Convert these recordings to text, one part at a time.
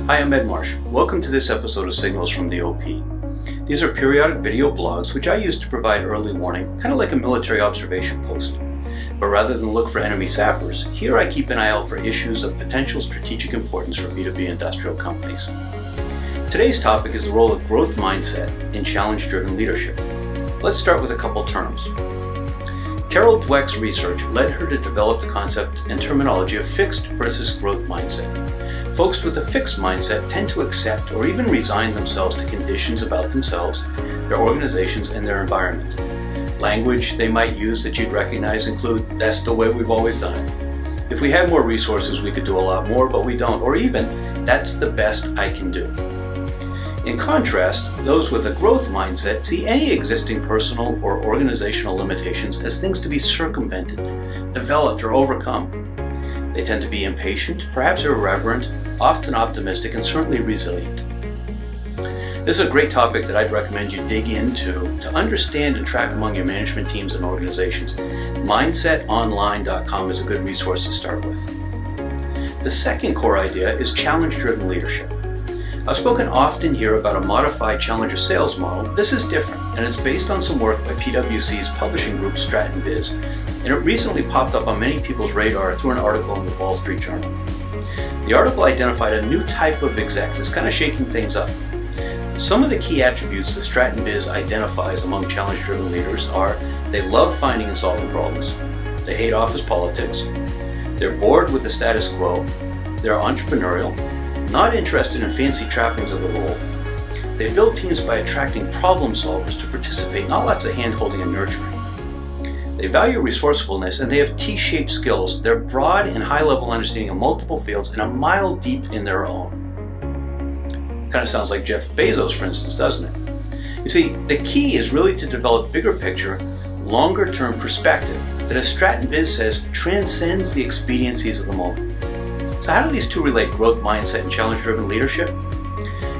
Hi, I'm Marsh. Welcome to this episode of Signals from the OP. These are periodic video blogs which I use to provide early warning, kind of like a military observation post. But rather than look for enemy sappers, here I keep an eye out for issues of potential strategic importance for B2B industrial companies. Today's topic is the role of growth mindset in challenge-driven leadership. Let's start with a couple terms. Carol Dweck's research led her to develop the concept and terminology of fixed versus growth mindset. Folks with a fixed mindset tend to accept or even resign themselves to conditions about themselves, their organizations, and their environment. Language they might use that you'd recognize include, "That's the way we've always done it." "If we had more resources, we could do a lot more, but we don't." Or even, "That's the best I can do." In contrast, those with a growth mindset see any existing personal or organizational limitations as things to be circumvented, developed, or overcome. They tend to be impatient, perhaps irreverent, often optimistic, and certainly resilient. This is a great topic that I'd recommend you dig into to understand and track among your management teams and organizations. MindsetOnline.com is a good resource to start with. The second core idea is challenge-driven leadership. I've spoken often here about a modified challenger sales model. This is different, and it's based on some work by PwC's publishing group Stratton Biz, and it recently popped up on many people's radar through an article in the Wall Street Journal. The article identified a new type of exec that's kind of shaking things up. Some of the key attributes that Stratton Biz identifies among challenge-driven leaders are: they love finding and solving problems, they hate office politics, they're bored with the status quo, they're entrepreneurial, not interested in fancy trappings of the role. They build teams by attracting problem solvers to participate, not lots of hand-holding and nurturing. They value resourcefulness, and they have T-shaped skills. They're broad and high-level understanding of multiple fields and a mile deep in their own. Kind of sounds like Jeff Bezos, for instance, doesn't it? You see, the key is really to develop bigger picture, longer-term perspective that, as Stratton Biz says, transcends the expediencies of the moment. So how do these two relate, growth mindset and challenge-driven leadership?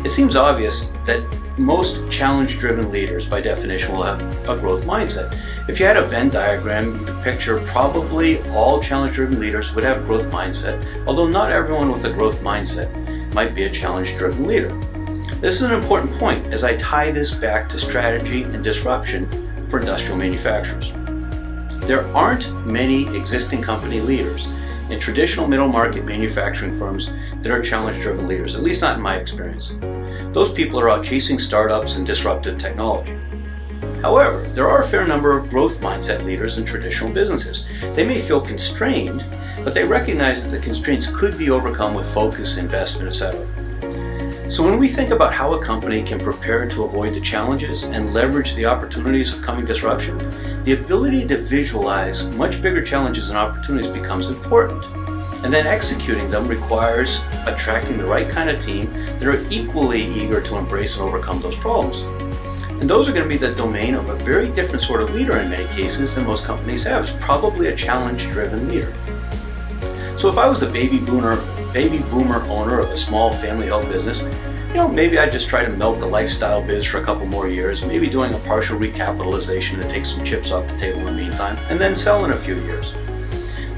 It seems obvious that most challenge-driven leaders, by definition, will have a growth mindset. If you had a Venn diagram, you could picture probably all challenge-driven leaders would have growth mindset, although not everyone with a growth mindset might be a challenge-driven leader. This is an important point as I tie this back to strategy and disruption for industrial manufacturers. There aren't many existing company leaders in traditional middle market manufacturing firms that are challenge-driven leaders, at least not in my experience. Those people are out chasing startups and disruptive technology. However, there are a fair number of growth mindset leaders in traditional businesses. They may feel constrained, but they recognize that the constraints could be overcome with focus, investment, etc. So when we think about how a company can prepare to avoid the challenges and leverage the opportunities of coming disruption, the ability to visualize much bigger challenges and opportunities becomes important. And then executing them requires attracting the right kind of team that are equally eager to embrace and overcome those problems. And those are going to be the domain of a very different sort of leader in many cases than most companies have. It's probably a challenge-driven leader. So if I was a baby boomer owner of a small family-held business, maybe I'd just try to milk the lifestyle biz for a couple more years, maybe doing a partial recapitalization to take some chips off the table in the meantime, and then sell in a few years.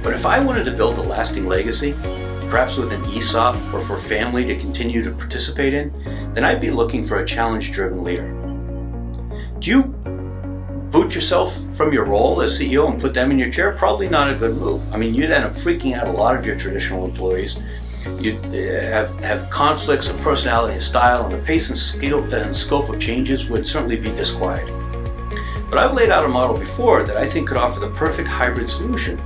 But if I wanted to build a lasting legacy, perhaps with an ESOP or for family to continue to participate in, then I'd be looking for a challenge-driven leader. Do you boot yourself from your role as CEO and put them in your chair? Probably not a good move. You'd end up freaking out a lot of your traditional employees. You'd have conflicts of personality and style, and the pace and scope of changes would certainly be disquieting. But I've laid out a model before that I think could offer the perfect hybrid solution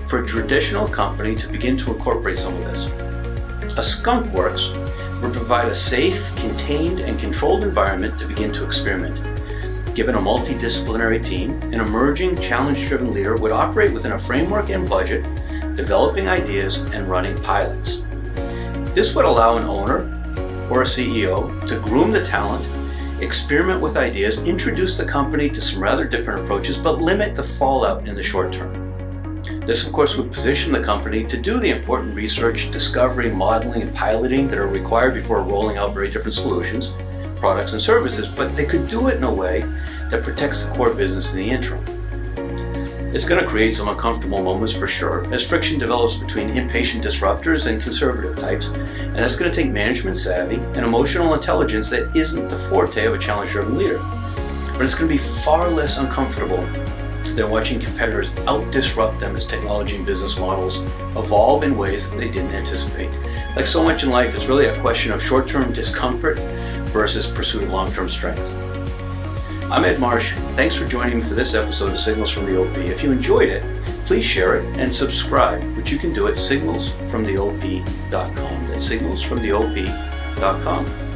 for a traditional company to begin to incorporate some of this. A skunk works would provide a safe, contained, and controlled environment to begin to experiment. Given a multidisciplinary team, an emerging challenge-driven leader would operate within a framework and budget, developing ideas and running pilots. This would allow an owner or a CEO to groom the talent, experiment with ideas, introduce the company to some rather different approaches, but limit the fallout in the short term. This, of course, would position the company to do the important research, discovery, modeling, and piloting that are required before rolling out very different solutions, products, and services, but they could do it in a way that protects the core business in the interim. It's going to create some uncomfortable moments for sure, as friction develops between impatient disruptors and conservative types, and it's going to take management savvy and emotional intelligence that isn't the forte of a challenge-driven leader. But it's going to be far less uncomfortable than watching competitors out-disrupt them as technology and business models evolve in ways that they didn't anticipate. Like so much in life, it's really a question of short-term discomfort versus pursuit of long-term strength. I'm Ed Marsh. Thanks for joining me for this episode of Signals from the OP. If you enjoyed it, please share it and subscribe, which you can do at signalsfromtheop.com. That's signalsfromtheop.com.